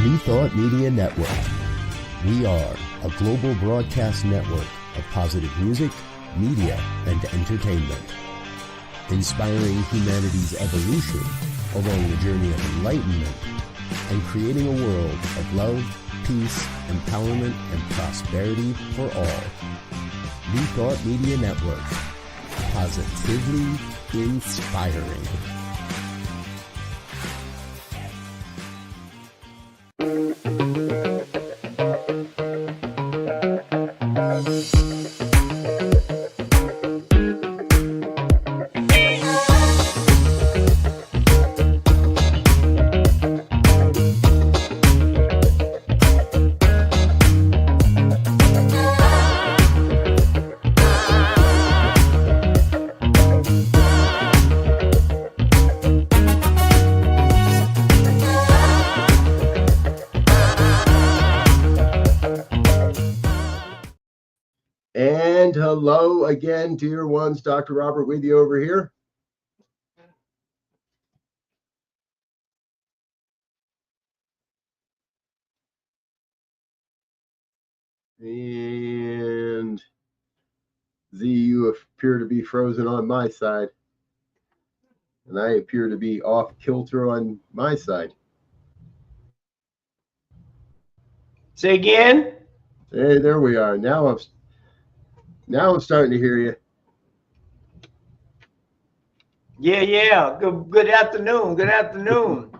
New Thought Media Network. We are a global broadcast network of positive music, media, and entertainment, inspiring humanity's evolution along the journey of enlightenment and creating a world of love, peace, empowerment, and prosperity for all. New Thought Media Network. Positively inspiring. And hello again, dear ones. Dr. Robert with you over here. And Z, you appear to be frozen on my side. And I appear to be off kilter on my side. Say again? Hey, there we are. Now I'm starting to hear you. Yeah. Good afternoon. Good afternoon.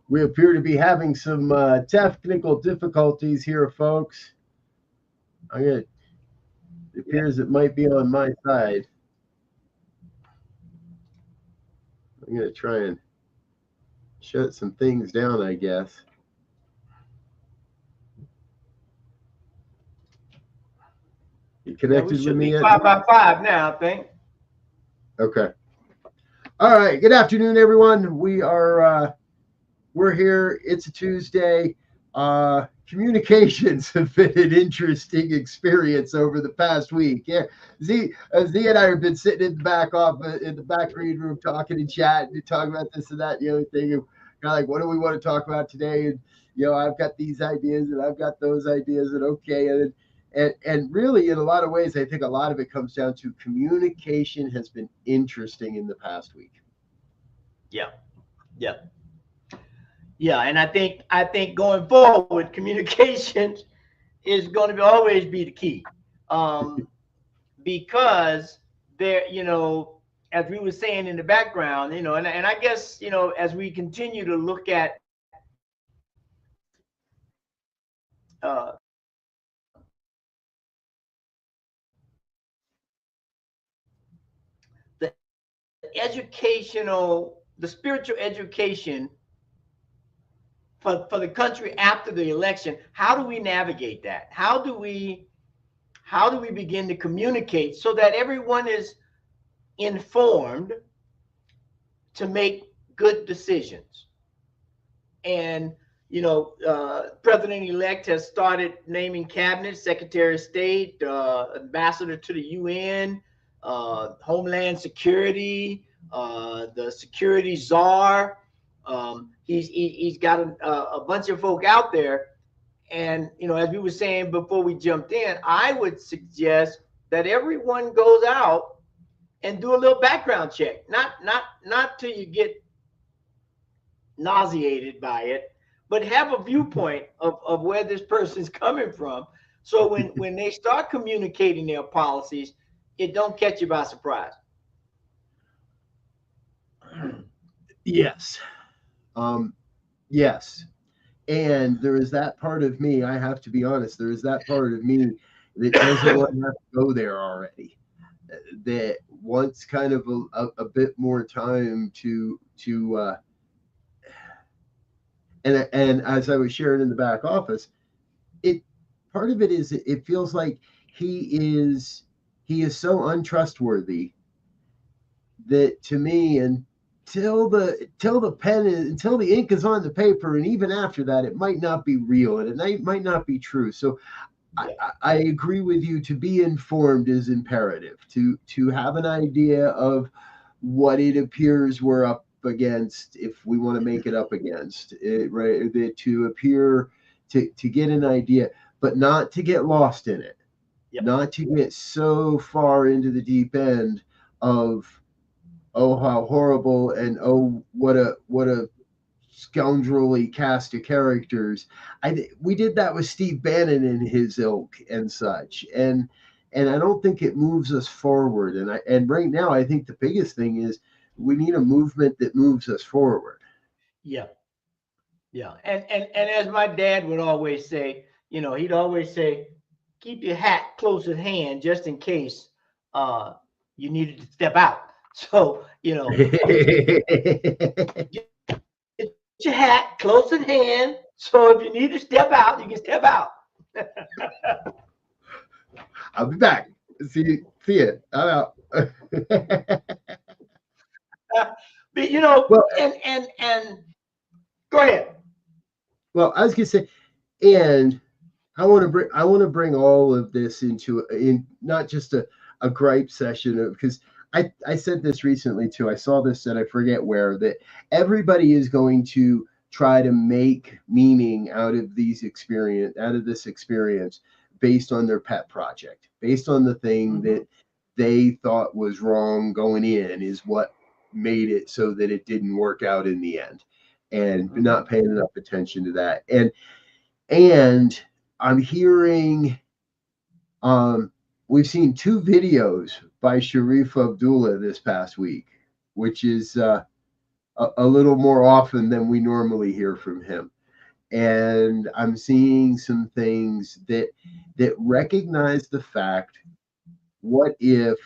We appear to be having some technical difficulties here, folks. It appears it might be on my side. I'm going to try and shut some things down, I guess. You connected with me yet? 5x5 now, I think. Okay. All right. Good afternoon, everyone. We're here. It's a Tuesday. Communications have been an interesting experience over the past week. Yeah, Z and I have been sitting in the back reading room, talking and chatting and talking about this and that, the other thing. And kind of like, what do we want to talk about today? And I've got these ideas and I've got those ideas, and okay, and really, in a lot of ways, I think a lot of it comes down to communication has been interesting in the past week. Yeah, and I think going forward, communications is going to always be the key, because there, as we were saying in the background, and I guess as we continue to look at the spiritual education for the country after the election, how do we navigate that? How do we begin to communicate so that everyone is informed to make good decisions? And President-elect has started naming cabinet, Secretary of State, ambassador to the UN, Homeland Security, the security czar. He's got a bunch of folk out there, and as we were saying before we jumped in, I would suggest that everyone goes out and do a little background check. Not till you get nauseated by it, but have a viewpoint of where this person's coming from. So when they start communicating their policies, it don't catch you by surprise. Yes. Yes. And there is that part of me, I have to be honest, there is that part of me that doesn't want to have to go there already. That wants kind of a bit more time to and as I was sharing in the back office, part of it is it feels like he is so untrustworthy that, to me, until the ink is on the paper, and even after that, it might not be real and it might not be true. So I agree with you. To be informed is imperative. To have an idea of what it appears we're up against, if we want to make it up against it, right? To appear, to get an idea, but not to get lost in it, Yep. not to get so far into the deep end of, oh, how horrible, and oh, what a scoundrelly cast of characters. We did that with Steve Bannon and his ilk and such, and I don't think it moves us forward. And right now, I think the biggest thing is we need a movement that moves us forward. Yeah. Yeah. And as my dad would always say, he'd always say, keep your hat close at hand just in case you needed to step out. So, get your hat close at hand. So if you need to step out, you can step out. I'll be back. See it. I'm out. But Well, and go ahead. well, I was gonna say, and I want to bring all of this in not just a gripe session of, because I said this recently too. I saw this and I forget where, that everybody is going to try to make meaning out of this experience based on their pet project, based on the thing that they thought was wrong going in, is what made it so that it didn't work out in the end, and not paying enough attention to that. And I'm hearing, we've seen 2 videos by Sharif Abdullah this past week, which is a little more often than we normally hear from him. And I'm seeing some things that recognize the fact, what if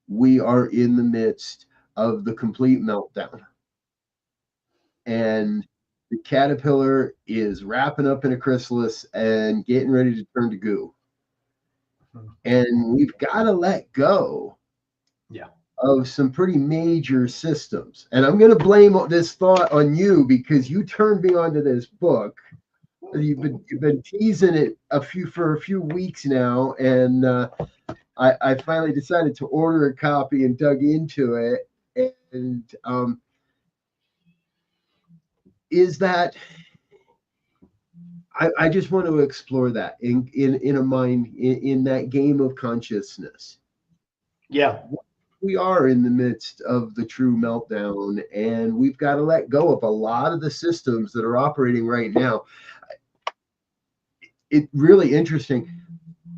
we are in the midst of the complete meltdown, and the caterpillar is wrapping up in a chrysalis and getting ready to turn to goo. And we've got to let go of some pretty major systems. And I'm going to blame this thought on you, because you turned me onto this book. You've been teasing it for a few weeks now, and I finally decided to order a copy and dug into it. And is that, I just want to explore that in a mind, in that game of consciousness. Yeah. We are in the midst of the true meltdown, and we've got to let go of a lot of the systems that are operating right now. It's really interesting.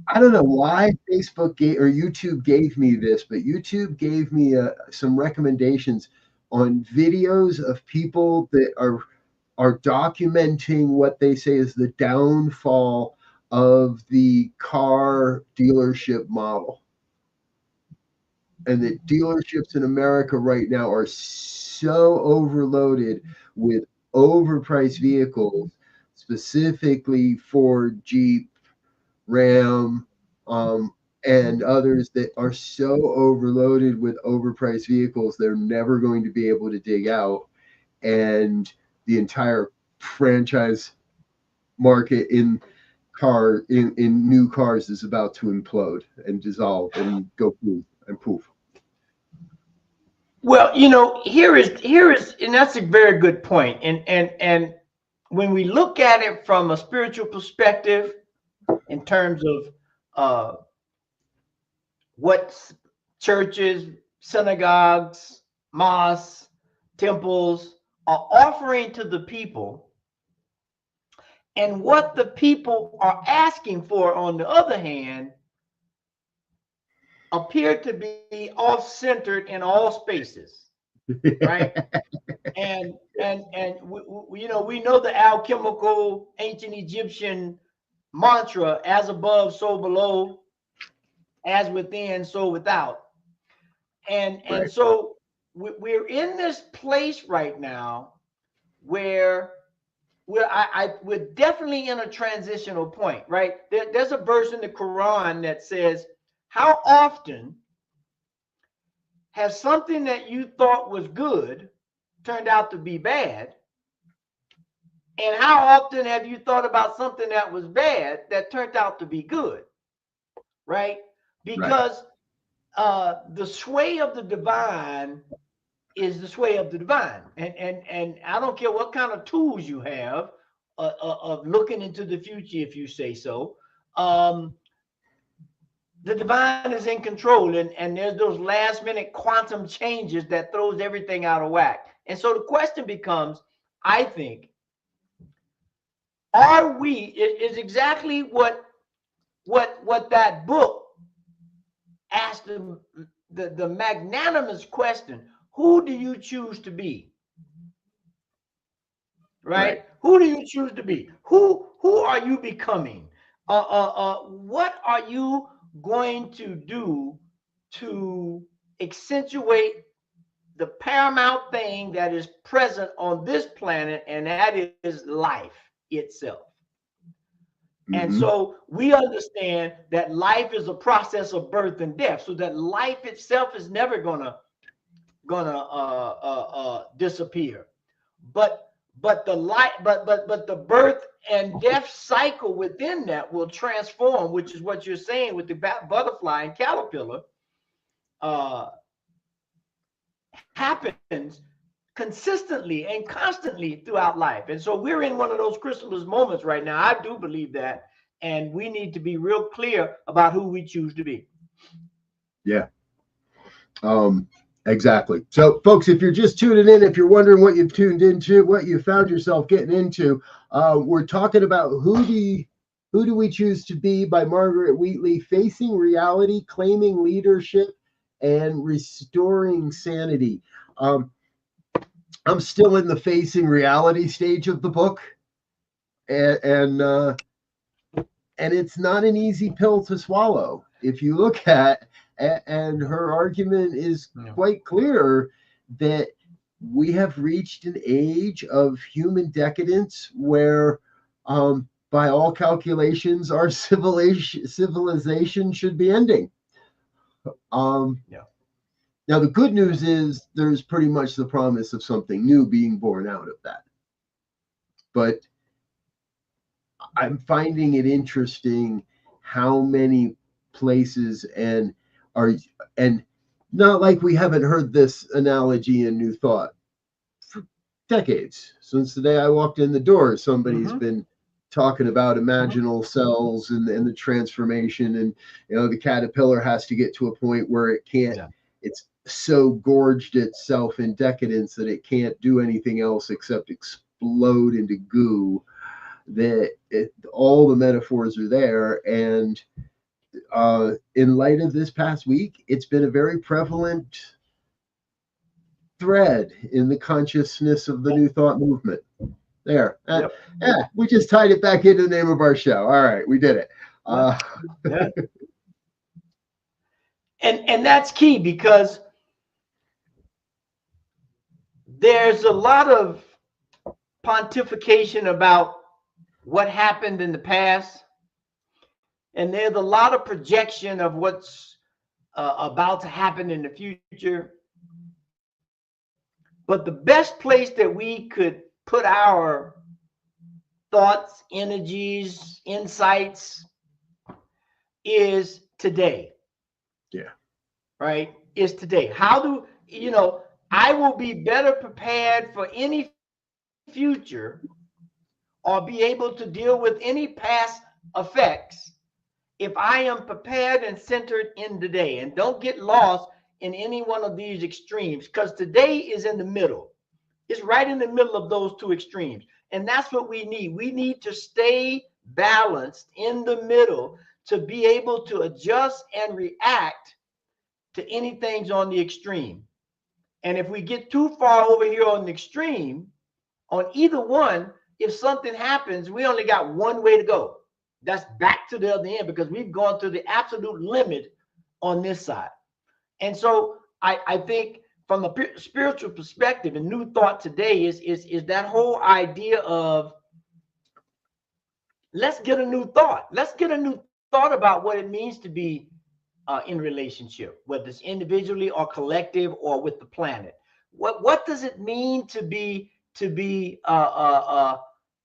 I don't know why Facebook or YouTube gave me this, but YouTube gave me some recommendations on videos of people that are documenting what they say is the downfall of the car dealership model. And the dealerships in America right now are so overloaded with overpriced vehicles, specifically Ford, Jeep, Ram, and others, that are so overloaded with overpriced vehicles, they're never going to be able to dig out. And the entire franchise market in new cars is about to implode and dissolve and go poof. Well, here is, and that's a very good point. And when we look at it from a spiritual perspective, in terms of what churches, synagogues, mosques, temples are offering to the people, and what the people are asking for, on the other hand, appear to be off-centered in all spaces, right? and we know the alchemical ancient Egyptian mantra, as above, so below, as within, so without. And Right. so we're in this place right now where we're definitely in a transitional point, right? There's a verse in the Quran that says, how often has something that you thought was good turned out to be bad? And how often have you thought about something that was bad that turned out to be good? Right? Because the sway of the divine is the sway of the divine. And I don't care what kind of tools you have of looking into the future, if you say so. The divine is in control, and there's those last minute quantum changes that throws everything out of whack. And so the question becomes, I think, are we, is exactly what that book asked the magnanimous question: who do you choose to be? Right? Who do you choose to be? Who are you becoming? What are you going to do to accentuate the paramount thing that is present on this planet, and that is life itself? And so we understand that life is a process of birth and death, so that life itself is never gonna disappear. But the birth and death cycle within that will transform, which is what you're saying with the butterfly and caterpillar, happens consistently and constantly throughout life. And so we're in one of those chrysalis moments right now. I do believe that, and we need to be real clear about who we choose to be. Yeah. Exactly. So, folks, if you're just tuning in, if you're wondering what you've tuned into, what you found yourself getting into, we're talking about who do we choose to be by Margaret Wheatley, facing reality, claiming leadership, and restoring sanity. I'm still in the facing reality stage of the book, and it's not an easy pill to swallow. If you look at, and her argument is quite clear that we have reached an age of human decadence where, by all calculations, our civilization should be ending. Now, the good news is there's pretty much the promise of something new being born out of that. But I'm finding it interesting how many places and not like we haven't heard this analogy in New Thought for decades. Since the day I walked in the door, somebody's been talking about imaginal cells and the transformation, and the caterpillar has to get to a point where it can't. It's so gorged itself in decadence that it can't do anything else except explode into goo. That all the metaphors are there, and in light of this past week, it's been a very prevalent thread in the consciousness of the New Thought movement. There, we just tied it back into the name of our show. All right, we did it. And that's key, because there's a lot of pontification about what happened in the past, and there's a lot of projection of what's about to happen in the future. But the best place that we could put our thoughts, energies, insights is today. Yeah. Right? Is today. How do I will be better prepared for any future, or be able to deal with any past effects, if I am prepared and centered in today, and don't get lost in any one of these extremes, because today is in the middle. It's right in the middle of those two extremes. And that's what we need. We need to stay balanced in the middle to be able to adjust and react to anything on the extreme. And if we get too far over here on the extreme, on either one, if something happens, we only got one way to go. That's back to the other end, because we've gone to the absolute limit on this side. And so I think from a spiritual perspective, and New Thought today is that whole idea of, let's get a new thought. Let's get a new thought about what it means to be in relationship, whether it's individually or collective or with the planet. What does it mean to be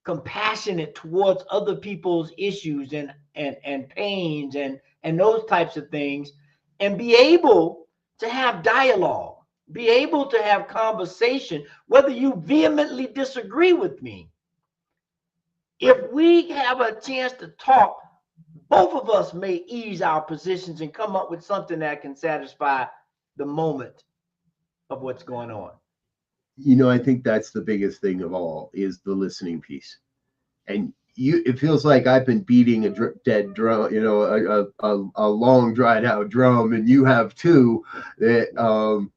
compassionate towards other people's issues and pains and those types of things, and be able to have dialogue, be able to have conversation, whether you vehemently disagree with me. If we have a chance to talk, both of us may ease our positions and come up with something that can satisfy the moment of what's going on. You know, I think that's the biggest thing of all is the listening piece. And it feels like I've been beating a dead drum, you know, a long dried out drum, and you have too. That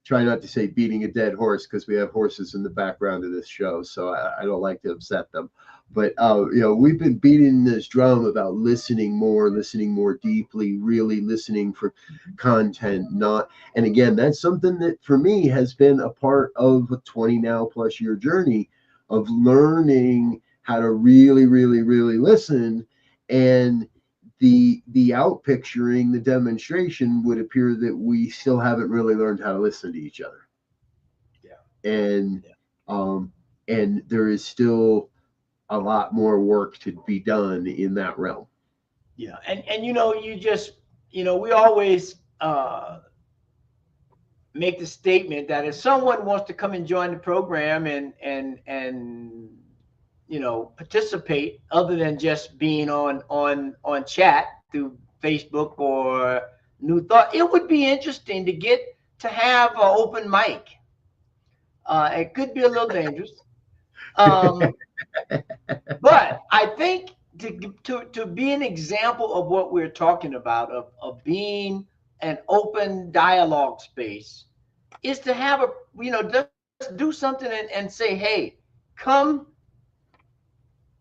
try not to say beating a dead horse because we have horses in the background of this show, so I don't like to upset them. But you know, we've been beating this drum about listening more deeply, really listening for content, not. And again, that's something that for me has been a part of a 20 now plus year journey of learning how to really, really, really listen. And the out picturing, the demonstration would appear that we still haven't really learned how to listen to each other. Yeah. And and there is still a lot more work to be done in that realm. Yeah. And you know, you just, you know, we always make the statement that if someone wants to come and join the program and you know, participate other than just being on chat through Facebook or New Thought, it would be interesting to get to have an open mic. It could be a little dangerous, but I think to be an example of what we're talking about of being an open dialogue space is to have a, you know, just do something and say, hey, come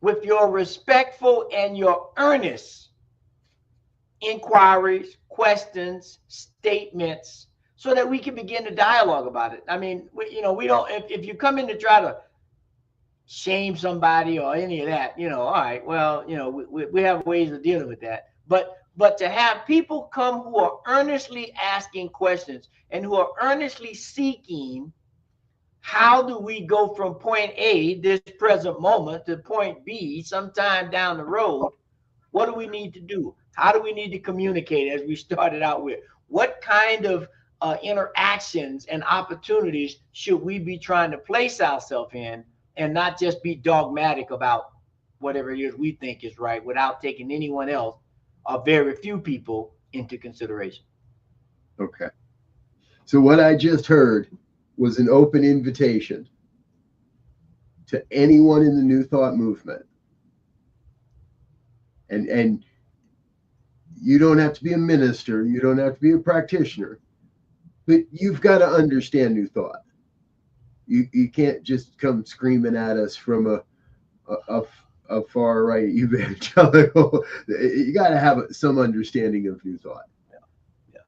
with your respectful and your earnest inquiries, questions, statements, so that we can begin to dialogue about it. I mean, you know, we don't, if you come in to try to shame somebody or any of that, you know, all right, well, you know, we have ways of dealing with that. But to have people come who are earnestly asking questions and who are earnestly seeking, how do we go from point A, this present moment, to point B sometime down the road? What do we need to do? How do we need to communicate, as we started out with? What kind of interactions and opportunities should we be trying to place ourselves in, and not just be dogmatic about whatever it is we think is right without taking anyone else or very few people into consideration? Okay. So what I just heard was an open invitation to anyone in the New Thought movement. And you don't have to be a minister, you don't have to be a practitioner, but you've got to understand New Thought. You can't just come screaming at us from a far right evangelical. You got to have some understanding of New Thought. Yeah.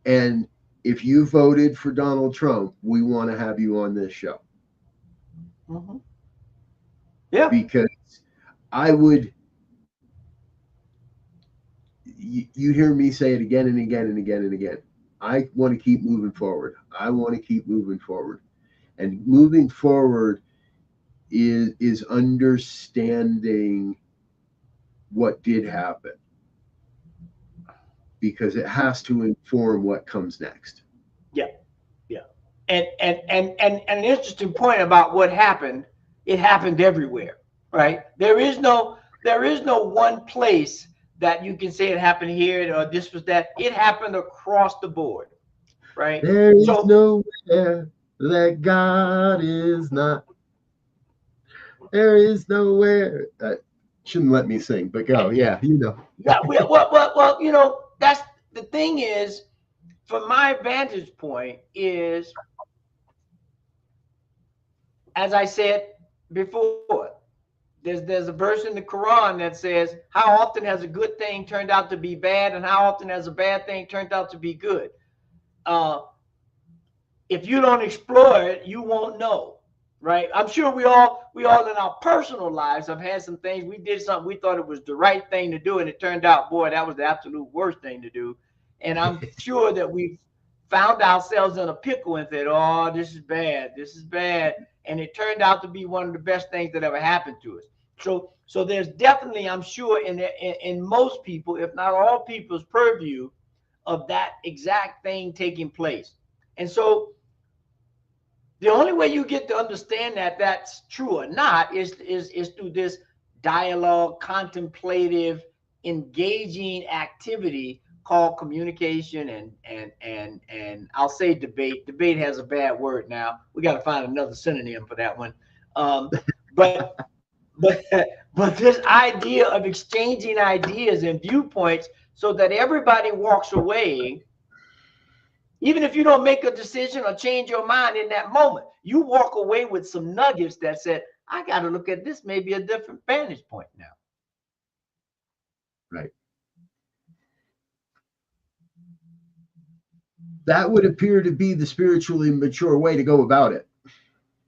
And if you voted for Donald Trump, we want to have you on this show. Mm-hmm. Yeah. Because I would, you hear me say it again and again and again and again. I want to keep moving forward. I want to keep moving forward. And moving forward is understanding what did happen, because it has to inform what comes next. Yeah. Yeah. And an interesting point about what happened, it happened everywhere, right? There is no one place that you can say it happened here or this was that. It happened across the board, right? There is nowhere that God is not. There is nowhere. Shouldn't let me sing, but go. Yeah, you know. Yeah. Well, you know, that's the thing is, from my vantage point, is, as I said before, there's a verse in the Quran that says, how often has a good thing turned out to be bad, and how often has a bad thing turned out to be good? If you don't explore it, you won't know, right? I'm sure we all in our personal lives have had some things. We did something, we thought it was the right thing to do, and it turned out, boy, that was the absolute worst thing to do. And I'm sure that we found ourselves in a pickle and said, oh, this is bad. And it turned out to be one of the best things that ever happened to us. So there's definitely, I'm sure, in most people, if not all people's purview, of that exact thing taking place. And so the only way you get to understand that that's true or not is through this dialogue, contemplative, engaging activity called communication and I'll say debate. Debate has a bad word now. We got to find another synonym for that one. Um, but but but this idea of exchanging ideas and viewpoints so that everybody walks away, even if you don't make a decision or change your mind in that moment, you walk away with some nuggets that said, I got to look at this maybe a different vantage point now. Right. That would appear to be the spiritually mature way to go about it.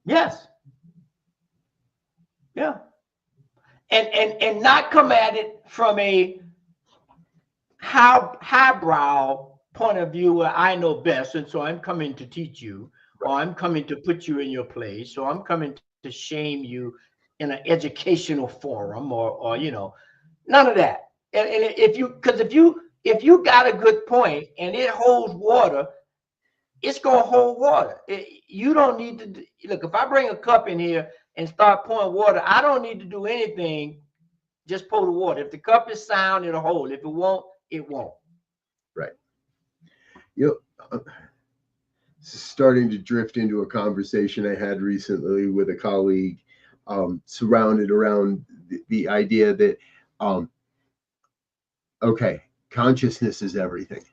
Yes. Yeah. And not come at it from a highbrow point of view where I know best, and so I'm coming to teach you, or I'm coming to put you in your place, or I'm coming to shame you in an educational forum, or you know, none of that. And if you got a good point and it holds water, it's gonna hold water. You don't need to look. If I bring a cup in here and start pouring water, I don't need to do anything. Just pour the water. If the cup is sound, it'll hold. If it won't, it won't. Right. You know, starting to drift into a conversation I had recently with a colleague, surrounded around the idea that, okay, consciousness is everything.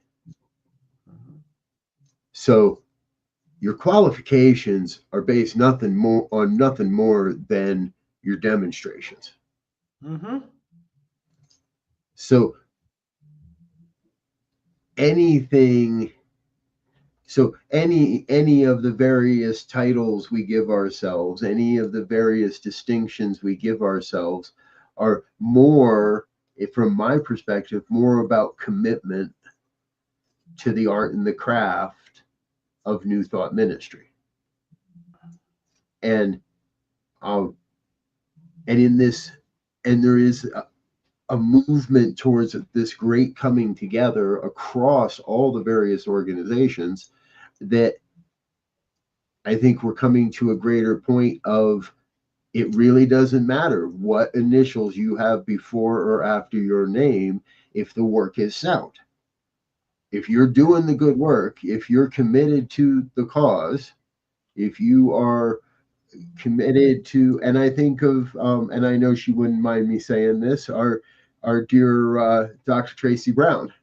So your qualifications are based nothing more than your demonstrations. Mm-hmm. So anything, so any of the various titles we give ourselves, any of the various distinctions we give ourselves are more, from my perspective, more about commitment to the art and the craft of New Thought ministry. And in this, and there is a movement towards this great coming together across all the various organizations that I think we're coming to a greater point of it really doesn't matter what initials you have before or after your name if the work is sound. If you're doing the good work, if you're committed to the cause, if you are committed to, and I think of, and I know she wouldn't mind me saying this, our dear Dr. Tracy Brown.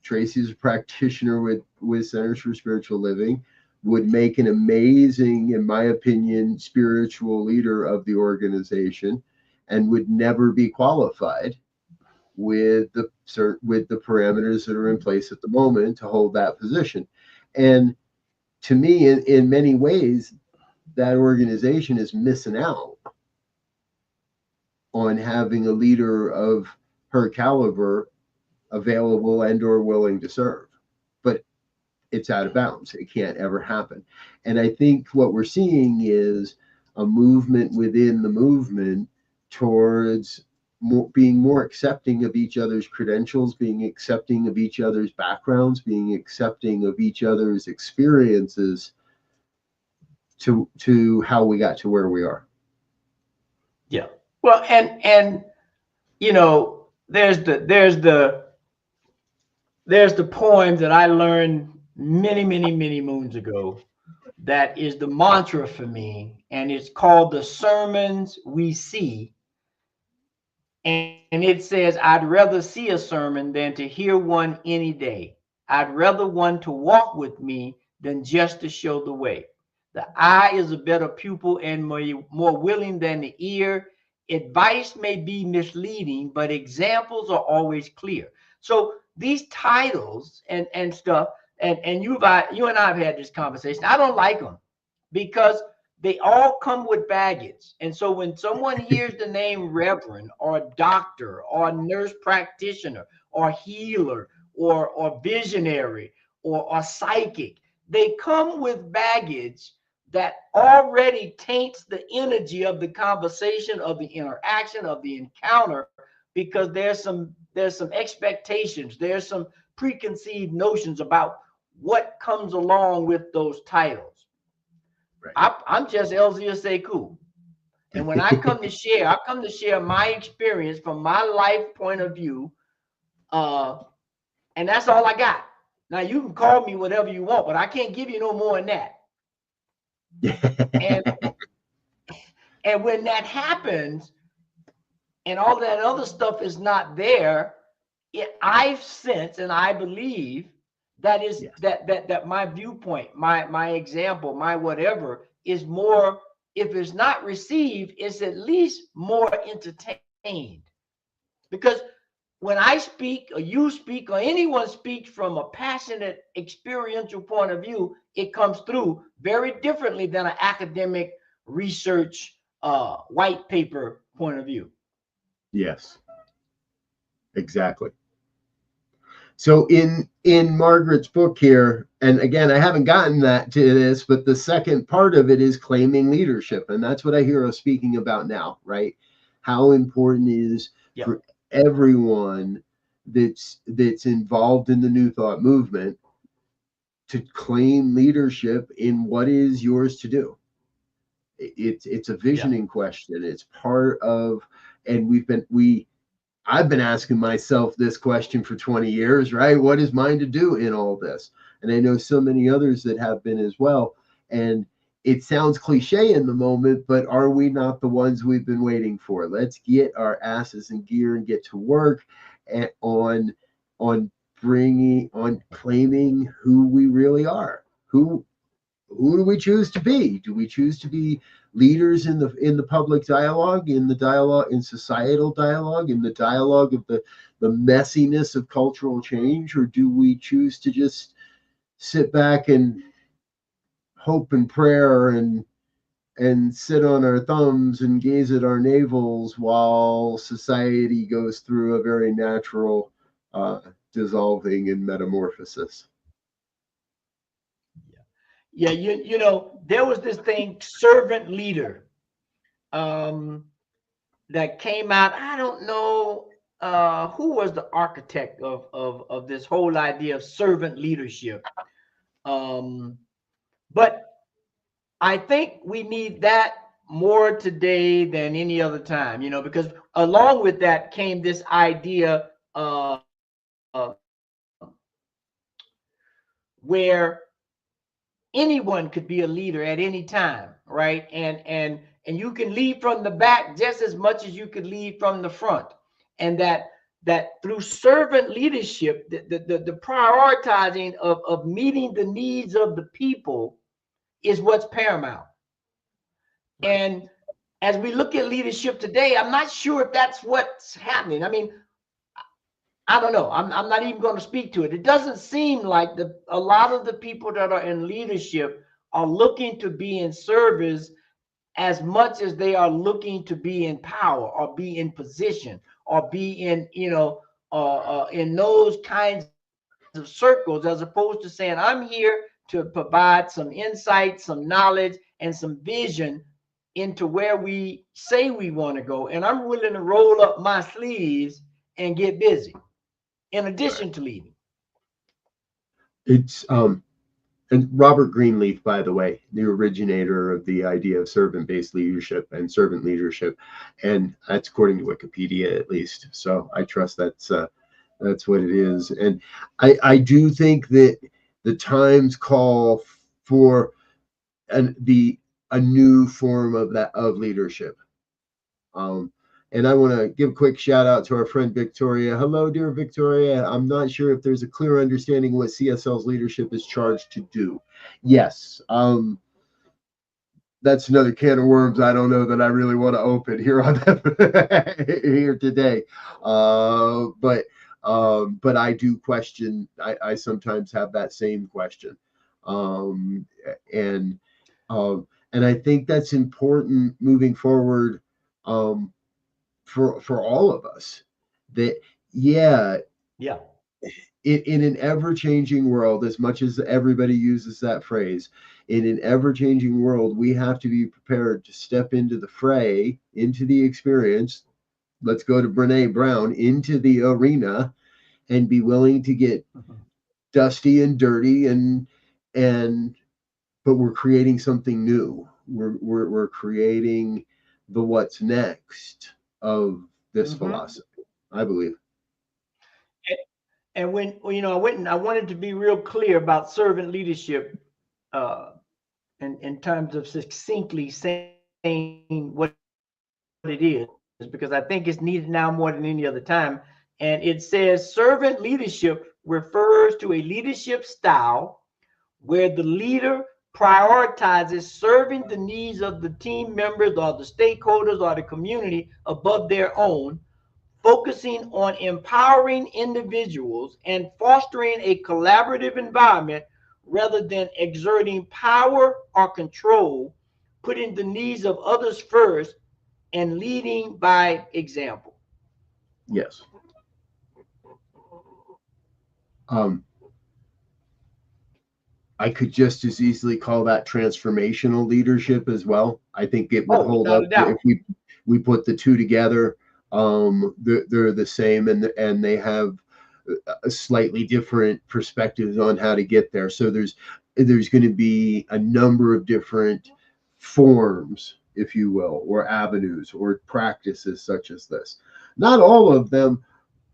Tracy is a practitioner with Centers for Spiritual Living, would make an amazing, in my opinion, spiritual leader of the organization, and would never be qualified with the parameters that are in place at the moment to hold that position. And to me, in many ways, that organization is missing out on having a leader of her caliber available and or willing to serve. But it's out of bounds. It can't ever happen. And I think what we're seeing is a movement within the movement towards being more accepting of each other's credentials, being accepting of each other's backgrounds, being accepting of each other's experiences to how we got to where we are. Yeah. Well, and you know, there's the poem that I learned many moons ago that is the mantra for me, and it's called The Sermons We See. And it says, I'd rather see a sermon than to hear one any day. I'd rather one to walk with me than just to show the way. The eye is a better pupil and more willing than the ear. Advice may be misleading, but examples are always clear. So these titles and stuff, and you and I have had this conversation. I don't like them because they all come with baggage. And so when someone hears the name reverend or doctor or nurse practitioner or healer or visionary or psychic, they come with baggage that already taints the energy of the conversation, of the interaction, of the encounter, because there's some expectations, there's some preconceived notions about what comes along with those titles. Right. I'm just Elzia Sekou. And when I come to share my experience from my life point of view. And that's all I got. Now you can call me whatever you want, but I can't give you no more than that. And and when that happens, and all that other stuff is not there, I sense and I believe that is that my viewpoint, my example, my whatever is more. If it's not received, it's at least more entertained. Because when I speak or you speak or anyone speaks from a passionate experiential point of view, it comes through very differently than an academic research white paper point of view. Yes, exactly. So in Margaret's book here, and again, I haven't gotten that to this, but the second part of it is claiming leadership, and that's what I hear us speaking about now, right? How important it is for everyone that's involved in the New Thought movement to claim leadership in what is yours to do. It's a visioning question. It's part of, and I've been asking myself this question for 20 years, right? What is mine to do in all this? And I know so many others that have been as well. And it sounds cliche in the moment, but are we not the ones we've been waiting for? Let's get our asses in gear and get to work and on claiming who we really are. Who do we choose to be? Do we choose to be leaders in the public dialogue, in societal dialogue, in the dialogue of the messiness of cultural change, or do we choose to just sit back and hope and prayer and sit on our thumbs and gaze at our navels while society goes through a very natural dissolving and metamorphosis? Yeah, you know, there was this thing, servant leader, that came out. I don't know who was the architect of this whole idea of servant leadership. But I think we need that more today than any other time, you know, because along with that came this idea where anyone could be a leader at any time, right? And you can lead from the back just as much as you could lead from the front. And that through servant leadership, the prioritizing of meeting the needs of the people is what's paramount. And as we look at leadership today, I'm not sure if that's what's happening. I mean, I don't know. I'm not even going to speak to it. It doesn't seem like a lot of the people that are in leadership are looking to be in service as much as they are looking to be in power or be in position or be in, you know, in those kinds of circles, as opposed to saying, I'm here to provide some insight, some knowledge, and some vision into where we say we want to go. And I'm willing to roll up my sleeves and get busy in addition to leading. It's and Robert Greenleaf, by the way, the originator of the idea of servant-based leadership and servant leadership, and that's according to Wikipedia at least. So I trust that's what it is. And I do think that the times call for a new form of leadership. And I want to give a quick shout out to our friend Victoria. Hello, dear Victoria. I'm not sure if there's a clear understanding what CSL's leadership is charged to do. Yes. That's another can of worms I don't know that I really want to open here on here today. But I do question. I sometimes have that same question, and I think that's important moving forward. For all of us, that in an ever-changing world, as much as everybody uses that phrase, in an ever-changing world, we have to be prepared to step into the fray, into the experience. Let's go to Brene Brown, into the arena, and be willing to get dusty and dirty, but we're creating something new. We're creating the what's next of this philosophy, I believe. And when I went and I wanted to be real clear about servant leadership, in terms of succinctly saying what it is, because I think it's needed now more than any other time. And it says servant leadership refers to a leadership style where the leader prioritizes serving the needs of the team members or the stakeholders or the community above their own, focusing on empowering individuals and fostering a collaborative environment rather than exerting power or control, putting the needs of others first, and leading by example. Yes. I could just as easily call that transformational leadership as well. I think it would hold up if we put the two together. They're the same, and they have a slightly different perspectives on how to get there. So there's going to be a number of different forms, if you will, or avenues or practices such as this. Not all of them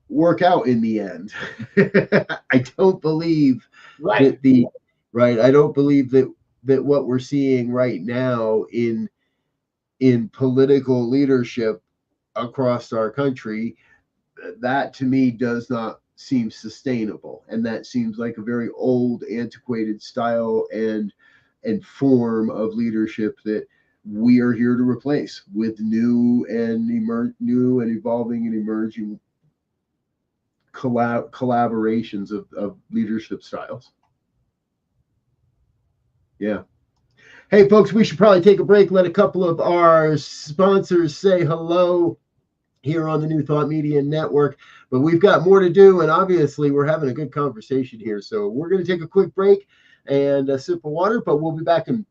work out in the end. I don't believe that I don't believe that what we're seeing right now in political leadership across our country, that to me does not seem sustainable, and that seems like a very old, antiquated style and form of leadership that we are here to replace with new and evolving and emerging collaborations of leadership styles. Yeah. Hey, folks, we should probably take a break, let a couple of our sponsors say hello here on the New Thought Media Network. But we've got more to do, and obviously we're having a good conversation here. So we're going to take a quick break and a sip of water, but we'll be back in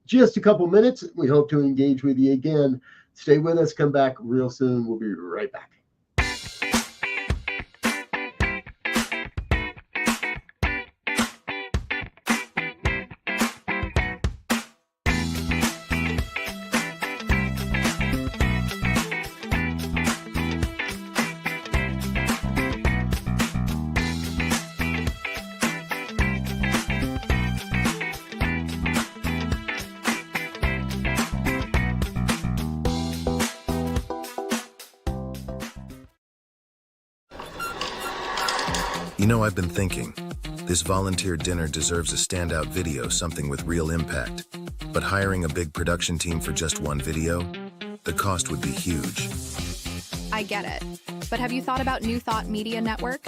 just a couple minutes. We hope to engage with you again. Stay with us. Come back real soon. We'll be right back. You know, I've been thinking, this volunteer dinner deserves a standout video, something with real impact. But hiring a big production team for just one video? The cost would be huge. I get it. But have you thought about New Thought Media Network?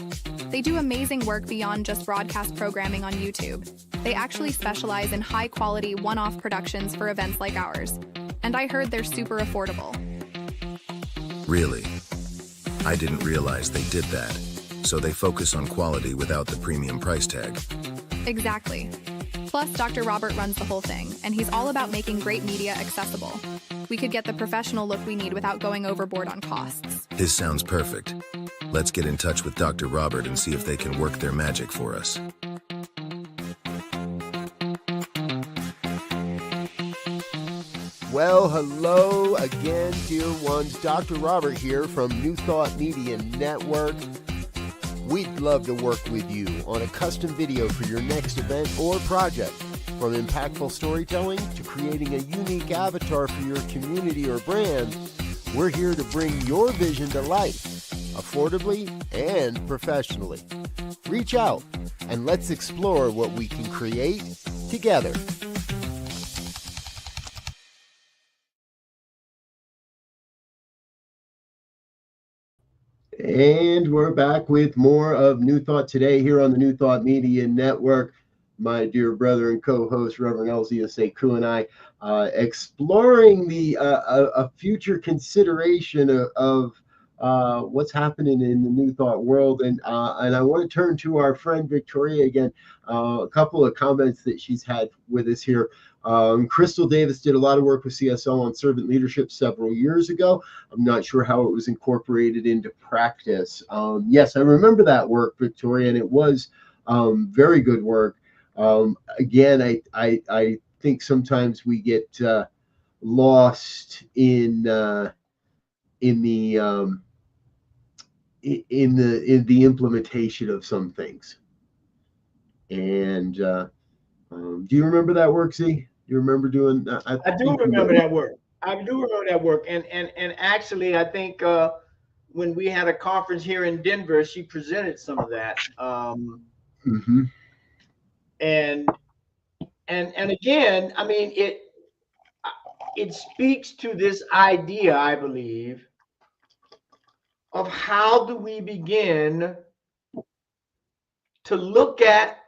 They do amazing work beyond just broadcast programming on YouTube. They actually specialize in high-quality, one-off productions for events like ours. And I heard they're super affordable. Really? I didn't realize they did that. So they focus on quality without the premium price tag. Exactly. Plus, Dr. Robert runs the whole thing, and he's all about making great media accessible. We could get the professional look we need without going overboard on costs. This sounds perfect. Let's get in touch with Dr. Robert and see if they can work their magic for us. Well, hello again, dear ones. Dr. Robert here from New Thought Media Network. We'd love to work with you on a custom video for your next event or project. From impactful storytelling to creating a unique avatar for your community or brand, we're here to bring your vision to life, affordably and professionally. Reach out and let's explore what we can create together. And we're back with more of New Thought today here on the New Thought Media Network. My dear brother and co-host, Reverend Elzia Sekou, and I exploring a future consideration of what's happening in the New Thought world. And I want to turn to our friend Victoria again. A couple of comments that she's had with us here. Crystal Davis did a lot of work with CSO on servant leadership several years ago. I'm not sure how it was incorporated into practice. Yes, I remember that work, Victoria, and it was Very good work. Again, I think sometimes we get lost in the in the implementation of some things. And do you remember that work, Z? Do you remember doing? I do think you remember may. that work. I do remember that work. And actually, I think when we had a conference here in Denver, she presented some of that. Mm-hmm. And and again, I mean, it speaks to this idea, I believe, of how do we begin to look at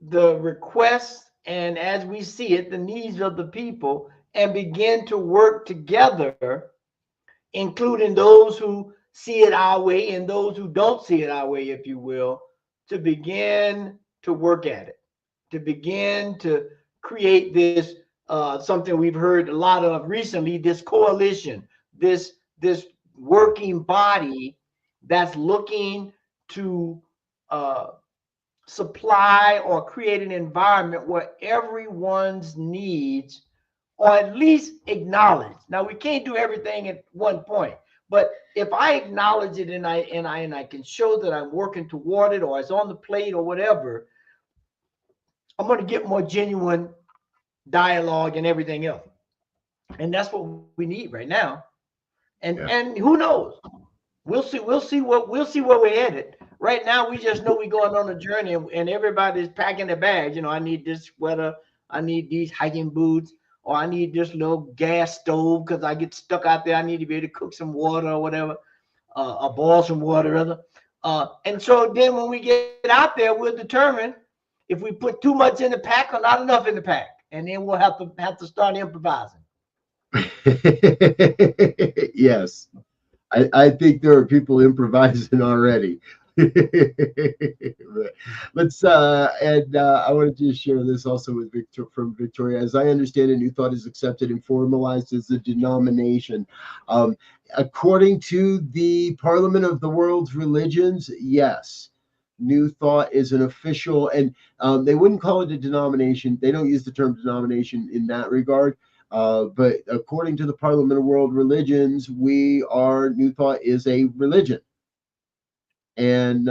the requests and, as we see it, the needs of the people, and begin to work together, including those who see it our way and those who don't see it our way, if you will, to begin to work at it, to begin to create this something we've heard a lot of recently, this coalition, this working body that's looking to uh, supply or create an environment where everyone's needs or at least acknowledged. Now, we can't do everything at one point, but if I acknowledge it and I can show that I'm working toward it, or it's on the plate or whatever, I'm going to get more genuine dialogue and everything else. And that's what we need right now. And who knows? We'll see where we're headed. Right now, we just know we're going on a journey, and everybody's packing their bags. You know, I need this sweater, I need these hiking boots, or I need this little gas stove because I get stuck out there. I need to be able to cook some water or whatever, or boil some water, rather. And so then when we get out there, we'll determine if we put too much in the pack or not enough in the pack, and then we'll have to start improvising. Yes. I think there are people improvising already. Let's and I wanted to share this also with Victoria. As I understand it, New Thought is accepted and formalized as a denomination. According to the Parliament of the World's Religions, yes. New Thought is an official, and they wouldn't call it a denomination. They don't use the term denomination in that regard. But according to the Parliament of World Religions, New Thought is a religion, and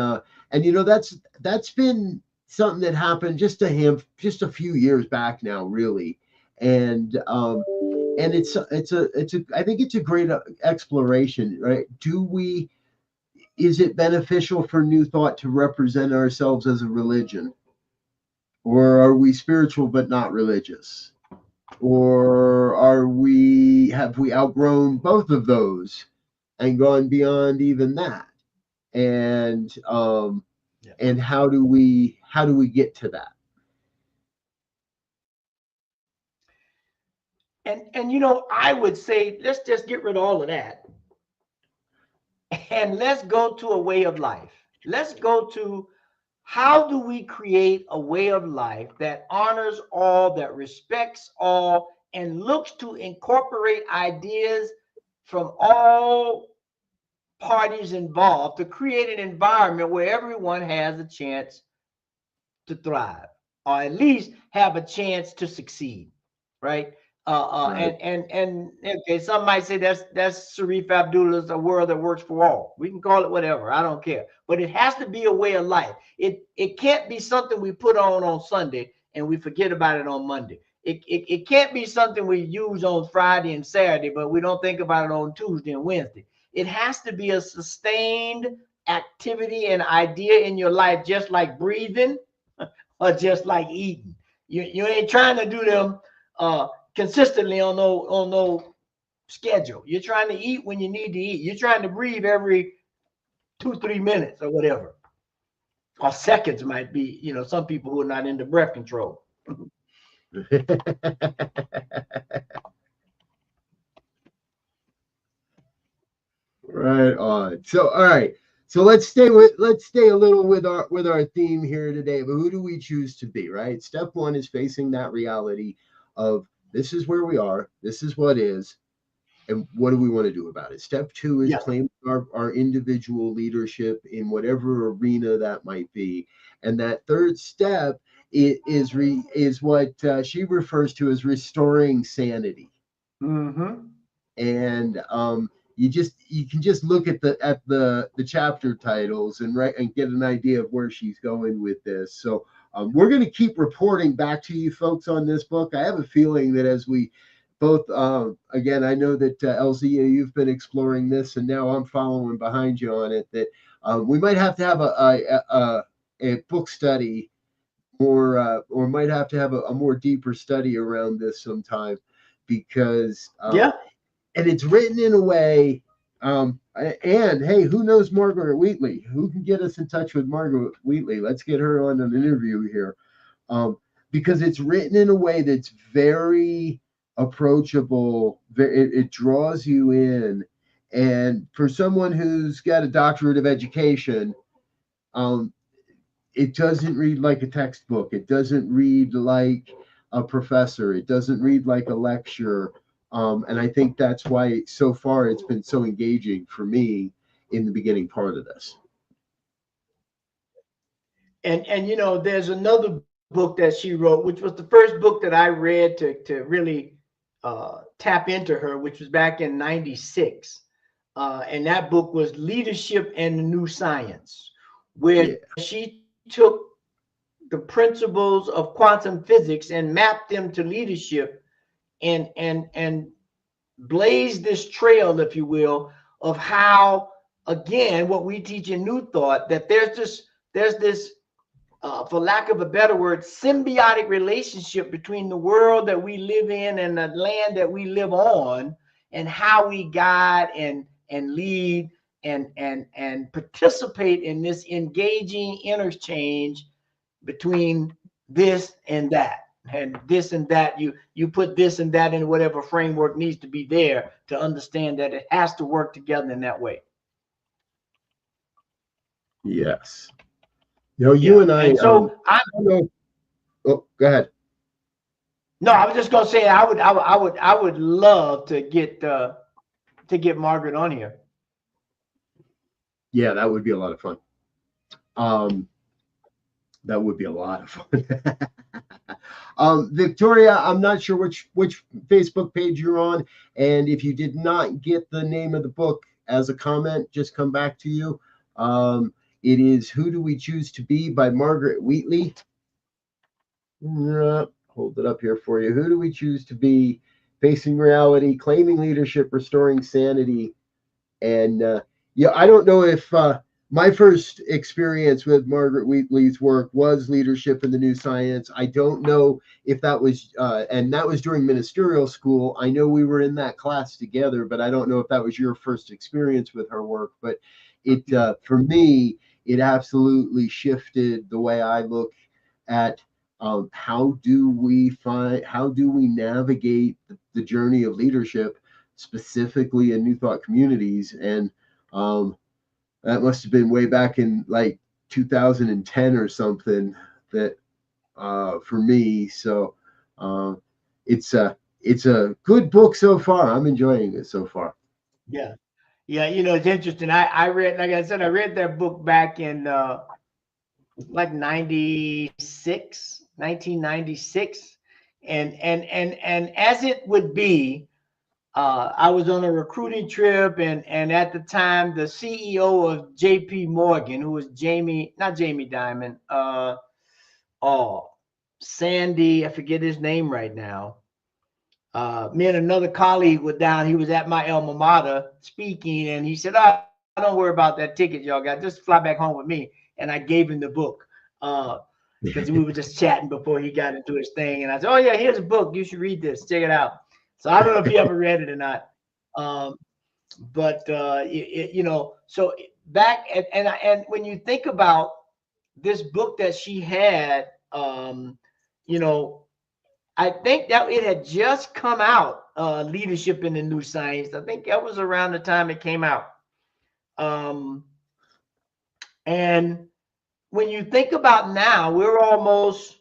you know that's been something that happened just a few years back now, really, and it's a I think it's a great exploration, right? Is it beneficial for New Thought to represent ourselves as a religion, or are we spiritual but not religious? Or have we outgrown both of those and gone beyond even that? And and how do we get to that? And you know, I would say let's just get rid of all of that, and let's go to a way of life. Let's go to, how do we create a way of life that honors all, that respects all, and looks to incorporate ideas from all parties involved to create an environment where everyone has a chance to thrive, or at least have a chance to succeed, right? Right. And okay, some might say that's Sharif Abdullah's A World That Works for All. We can call it whatever, I don't care. But it has to be a way of life. It can't be something we put on Sunday and we forget about it on Monday. It can't be something we use on Friday and Saturday, but we don't think about it on Tuesday and Wednesday. It has to be a sustained activity and idea in your life, just like breathing or just like eating. You ain't trying to do them consistently on no schedule. You're trying to eat when you need to eat. You're trying to breathe every 2-3 minutes or whatever, or seconds might be. You know, some people who are not into breath control. Right on. So all right. So let's stay a little with our theme here today. But who do we choose to be, right? Step one is facing that reality of this is where we are, this is what is. And what do we want to do about it? Step 2 is Yeah. claim our individual leadership in whatever arena that might be. And that third step is what she refers to as restoring sanity. Mm-hmm. And you can just look at the chapter titles and get an idea of where she's going with this. So we're going to keep reporting back to you folks on this book. I have a feeling that as we both again, I know that LZ, you've been exploring this, and now I'm following behind you on it. That we might have to have a book study, or might have to have a more deeper study around this sometime, because Yeah. and it's written in a way. And hey, who knows Margaret Wheatley? Who can get us in touch with Margaret Wheatley? Let's get her on an interview here, because it's written in a way that's very approachable. It draws you in, and for someone who's got a doctorate of education, um, it doesn't read like a textbook. It doesn't read like a professor. It doesn't read like a lecture. And I think that's why so far it's been so engaging for me in the beginning part of this. And there's another book that she wrote, which was the first book that I read to really tap into her, which was back in '96. And that book was Leadership and the New Science, where she took the principles of quantum physics and mapped them to leadership, and blazed this trail, if you will, of how, again, what we teach in New Thought, that there's this for lack of a better word, symbiotic relationship between the world that we live in and the land that we live on, and how we guide and lead and participate in this engaging interchange between this and that. And this and that, you put this and that in whatever framework needs to be there to understand that it has to work together in that way. Yes. You and I. And so I don't know. Oh, go ahead. No, I was just gonna say I would love to get Margaret on here. Yeah, that would be a lot of fun. That would be a lot of fun. Victoria, I'm not sure which Facebook page you're on, and if you did not get the name of the book as a comment, just come back to you. It is Who Do We Choose to Be by Margaret Wheatley. Hold it up here for you. Who Do We Choose to Be? Facing Reality, Claiming Leadership, Restoring Sanity. And I don't know if my first experience with Margaret Wheatley's work was Leadership in the New Science. I don't know if that was, and that was during ministerial school. I know we were in that class together, but I don't know if that was your first experience with her work. But it, for me, it absolutely shifted the way I look at how do we navigate the journey of leadership, specifically in New Thought communities. And that must have been way back in like 2010 or something that for me. So it's a good book so far. I'm enjoying it so far. Yeah. It's interesting. I read, like I said, I read that book back in like 1996, and as it would be, I was on a recruiting trip, and at the time the CEO of JP Morgan, who was not Jamie Dimon, Sandy, I forget his name right now. Me and another colleague were down. He was at my alma mater speaking, and he said, don't worry about that ticket y'all got. Just fly back home with me. And I gave him the book because we were just chatting before he got into his thing. And I said, oh, yeah, here's a book. You should read this. Check it out. So I don't know if you ever read it or not. So back and when you think about this book that she had, I think that it had just come out, Leadership in the New Science. I think that was around the time it came out. And when you think about now, we're almost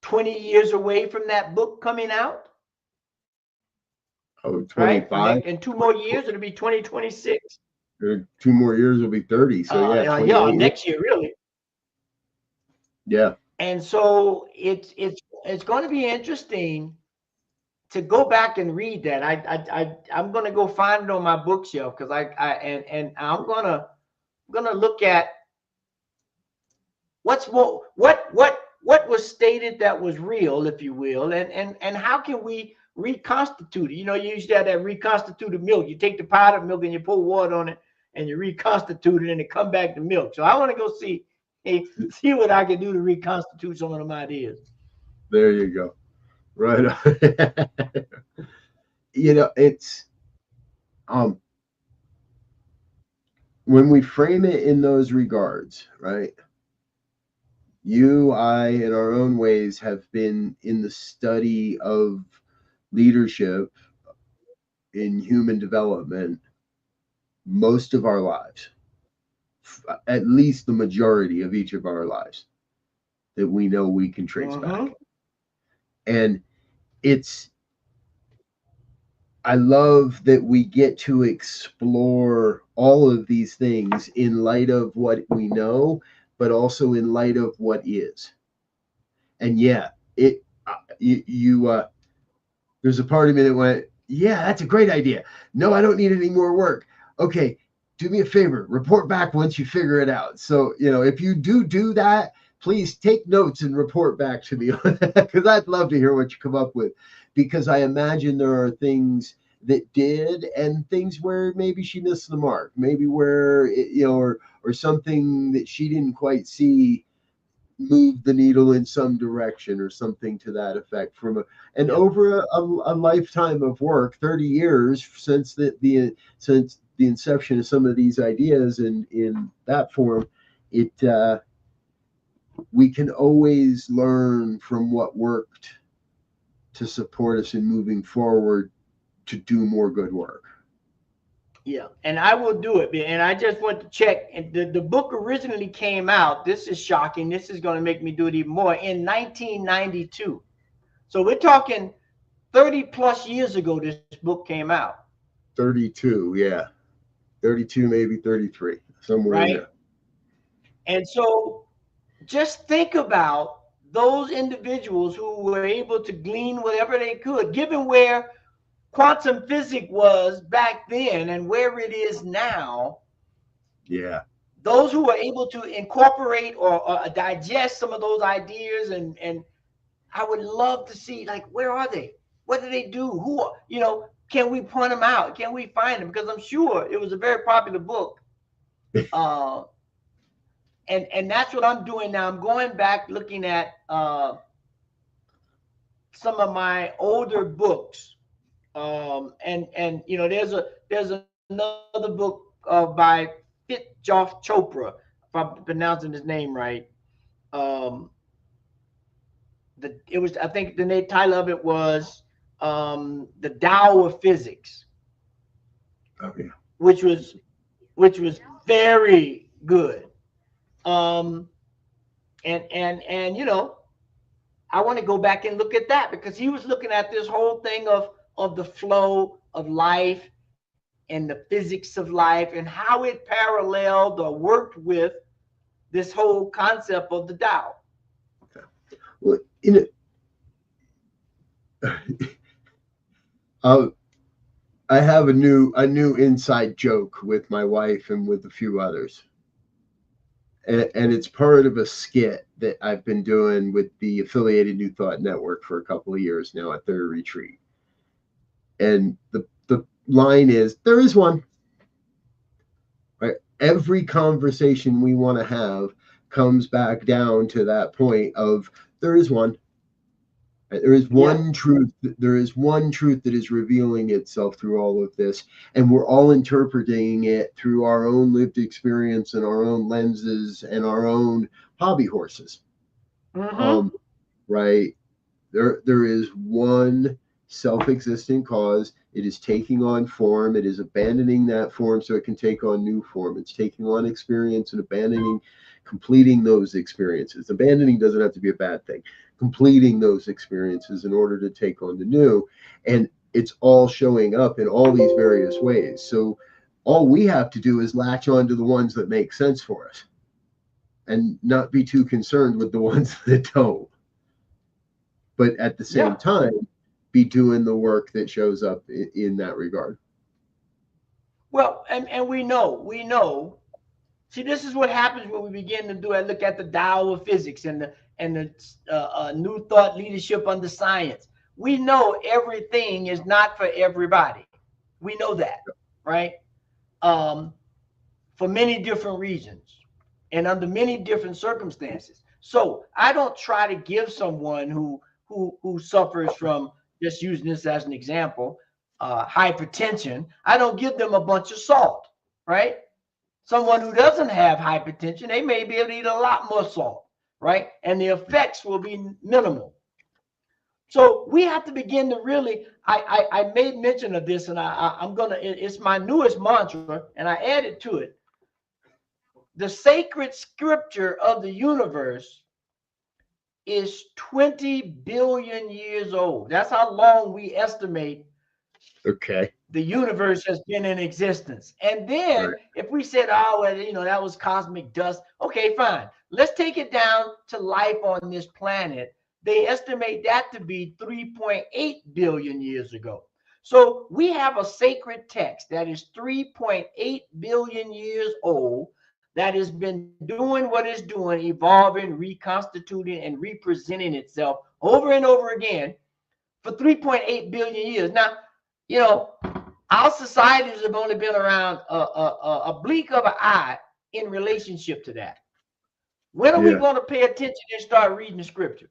20 years away from that book coming out. Oh, right? 25. In 2 more years, it'll be 2026. 2 more years will be 30. So yeah, Yeah, 28 years. next year, really. Yeah. And so it's going to be interesting to go back and read that. I'm going to go find it on my bookshelf because and I'm gonna look at what was stated that was real, if you will, and how can we reconstitute it? You know, you usually have that reconstituted milk. You take the powdered milk and you pour water on it and you reconstitute it and it come back to milk. So I want to go see what I can do to reconstitute some of them ideas. There you go. Right on. You know, it's when we frame it in those regards, right? You, I, in our own ways, have been in the study of leadership in human development most of our lives, at least the majority of each of our lives that we know we can trace back. And I love that we get to explore all of these things in light of what we know, but also in light of what is. And yeah, there's a part of me that went, yeah, that's a great idea. No, I don't need any more work. Okay, do me a favor, report back once you figure it out. So, you know, if you do that, please take notes and report back to me on that, because I'd love to hear what you come up with, because I imagine there are things that did and things where maybe she missed the mark, maybe where, or something that she didn't quite see move the needle in some direction or something to that effect over a lifetime of work, 30 years since the inception of some of these ideas in that form. We can always learn from what worked to support us in moving forward to do more good work. Yeah, and I will do it. And I just want to check. And the book originally came out. This is shocking. This is going to make me do it even more. In 1992. So we're talking 30 plus years ago. This book came out. 32, yeah, 32, maybe 33, somewhere in there. And so just think about those individuals who were able to glean whatever they could, given where quantum physics was back then and where it is now. Yeah. Those who were able to incorporate or digest some of those ideas, and I would love to see, like, where are they? What do they do? Who, can we point them out? Can we find them? Because I'm sure it was a very popular book. And that's what I'm doing now. I'm going back looking at some of my older books. And there's another book by Joff Chopra, if I'm pronouncing his name right. I think the title of it was The Tao of Physics. Okay. Which was very good. And I want to go back and look at that, because he was looking at this whole thing of the flow of life and the physics of life and how it paralleled or worked with this whole concept of the Tao. Okay. Well, I have a new inside joke with my wife and with a few others. And it's part of a skit that I've been doing with the affiliated New Thought Network for a couple of years now at their retreat. And the line is, there is one. Right? Every conversation we want to have comes back down to that point of there is one. There is one truth. There is one truth that is revealing itself through all of this, and we're all interpreting it through our own lived experience and our own lenses and our own hobby horses. Right? There is one self-existent cause. It is taking on form. It is abandoning that form so it can take on new form. It's taking on experience and abandoning, completing those experiences. Abandoning doesn't have to be a bad thing. Completing those experiences in order to take on the new. And it's all showing up in all these various ways. So all we have to do is latch on to the ones that make sense for us and not be too concerned with the ones that don't. But at the same time, be doing the work that shows up in that regard. Well, and we know. See, this is what happens when we begin to look at the Tao of physics and the new thought leadership under science. We know everything is not for everybody. We know that, right? For many different reasons and under many different circumstances. So I don't try to give someone who suffers from, just using this as an example, hypertension. I don't give them a bunch of salt, right? Someone who doesn't have hypertension, they may be able to eat a lot more salt, right? And the effects will be minimal. So we have to begin to really, I made mention of this, and I'm going to, it's my newest mantra, and I added to it. The sacred scripture of the universe is 20 billion years old. That's how long we estimate the universe has been in existence. And then if we said, oh, well, that was cosmic dust. Okay, fine. Let's take it down to life on this planet. They estimate that to be 3.8 billion years ago. So we have a sacred text that is 3.8 billion years old that has been doing what it's doing, evolving, reconstituting, and representing itself over and over again for 3.8 billion years. Now, our societies have only been around a blink of an eye in relationship to that. When are we going to pay attention and start reading the scripture?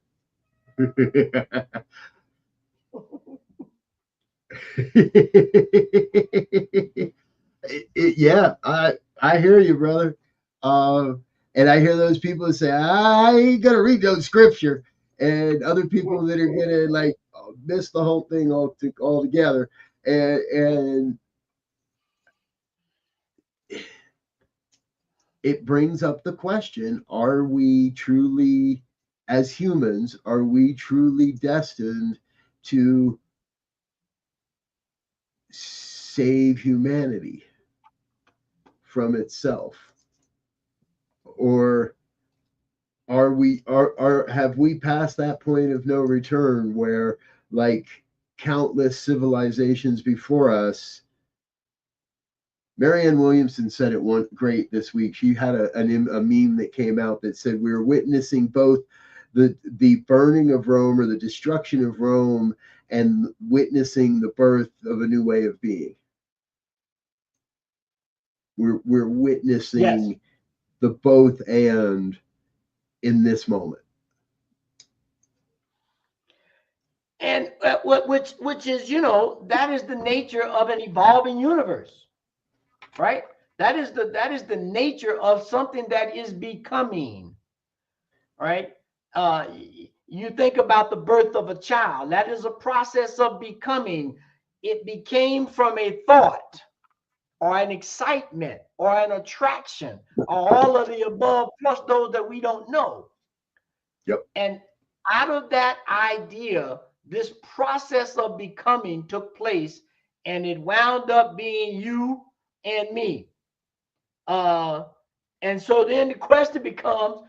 Yeah, I hear you, brother. And I hear those people that say, I ain't gonna read those scripture, and other people that are gonna miss the whole thing altogether. And it brings up the question, are we truly, as humans, are we truly destined to save humanity from itself? Or have we passed that point of no return where, like countless civilizations before us, Marianne Williamson said it great this week. She had a meme that came out that said we're witnessing both the burning of Rome, or the destruction of Rome, and witnessing the birth of a new way of being. We're witnessing the both and in this moment. And which is, that is the nature of an evolving universe, right? That is the nature of something that is becoming, right? You think about the birth of a child. That is a process of becoming. It became from a thought, or an excitement, or an attraction, or all of the above, plus those that we don't know. Yep. And out of that idea, this process of becoming took place, and it wound up being you and me. And so then the question becomes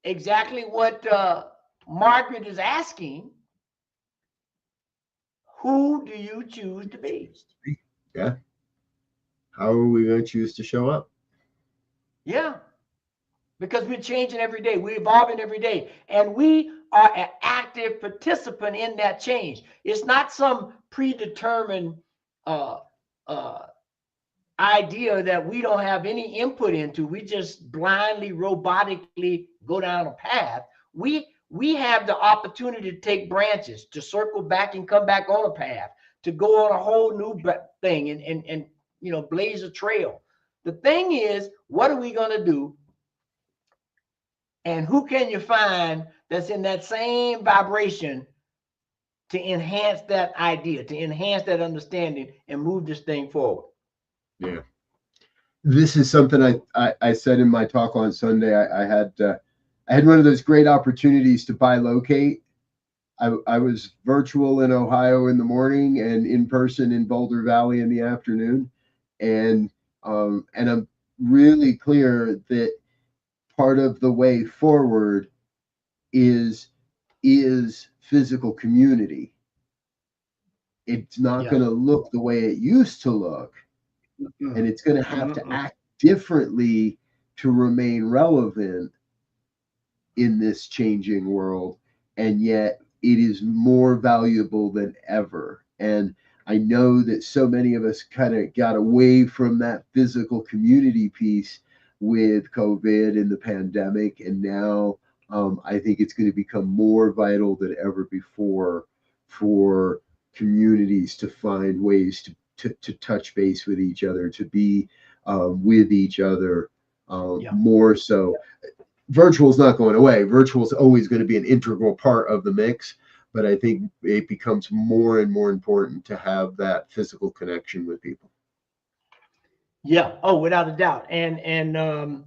exactly what Margaret is asking: who do you choose to be? Yeah. How are we going to choose to show up? Yeah. Because we're changing every day. We're evolving every day. And we are an active participant in that change. It's not some predetermined idea that we don't have any input into. We just blindly, robotically go down a path. We have the opportunity to take branches, to circle back and come back on a path, to go on a whole new thing and blaze a trail. The thing is, what are we going to do? And who can you find that's in that same vibration to enhance that idea, to enhance that understanding, and move this thing forward? Yeah. This is something I said in my talk on Sunday. I had one of those great opportunities to buy locate. I was virtual in Ohio in the morning and in person in Boulder Valley in the afternoon, and I'm really clear that part of the way forward is physical community. It's not going to look the way it used to look, and it's going to have to act differently to remain relevant in this changing world, and yet it is more valuable than ever. And I know that so many of us kind of got away from that physical community piece with COVID and the pandemic, and now I think it's going to become more vital than ever before for communities to find ways to touch base with each other, to be with each other more so. Virtual is not going away. Virtual is always going to be an integral part of the mix, but I think it becomes more and more important to have that physical connection with people. Yeah. Oh, without a doubt. And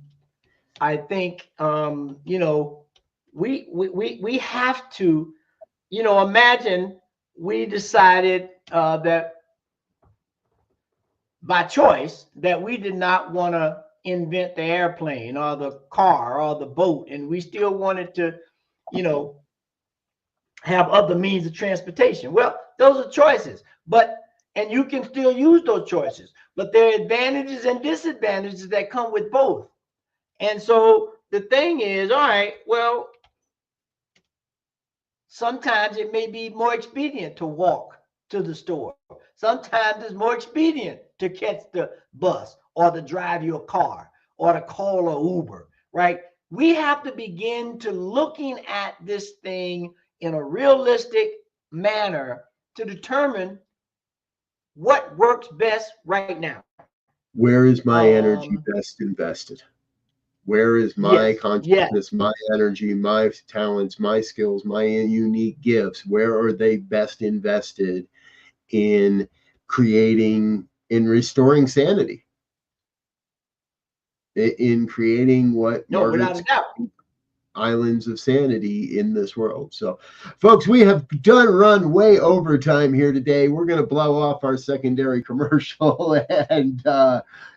I think you know, we have to, you know, imagine we decided that by choice that we did not want to invent the airplane or the car or the boat, and we still wanted to, you know, have other means of transportation. Well, those are choices, and you can still use those choices, but there are advantages and disadvantages that come with both. And so the thing is, all right, well, sometimes it may be more expedient to walk to the store. Sometimes it's more expedient to catch the bus or to drive your car or to call an Uber, right? We have to begin to looking at this thing in a realistic manner to determine what works best right now. Where is my energy best invested? Where is my consciousness, my energy, my talents, my skills, my unique gifts? Where are they best invested in creating, in restoring sanity, in creating what Margaret's islands of sanity in this world? So, folks, we have run way over time here today. We're going to blow off our secondary commercial and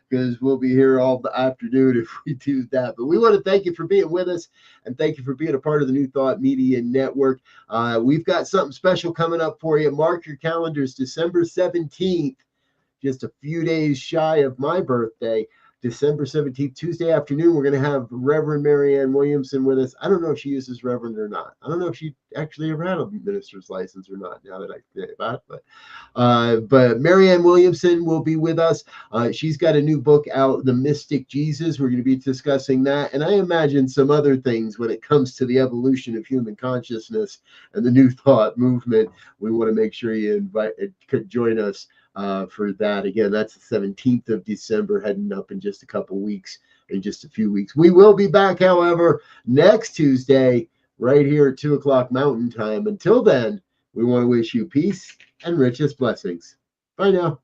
because we'll be here all the afternoon if we do that. But we want to thank you for being with us, and thank you for being a part of the New Thought Media Network. We've got something special coming up for you. Mark your calendars, December 17th, just a few days shy of my birthday. December 17th, Tuesday afternoon, we're going to have Reverend Marianne Williamson with us. I don't know if she uses Reverend or not. I don't know if she actually ever had a minister's license or not, now that I think about it. But Marianne Williamson will be with us. She's got a new book out, The Mystic Jesus. We're going to be discussing that. And I imagine some other things when it comes to the evolution of human consciousness and the New Thought movement. We want to make sure you could join us for that. Again, that's the 17th of December, heading up in just a couple weeks, in just a few weeks. We will be back, however, next Tuesday, right here at 2 o'clock Mountain Time. Until then, we want to wish you peace and richest blessings. Bye now.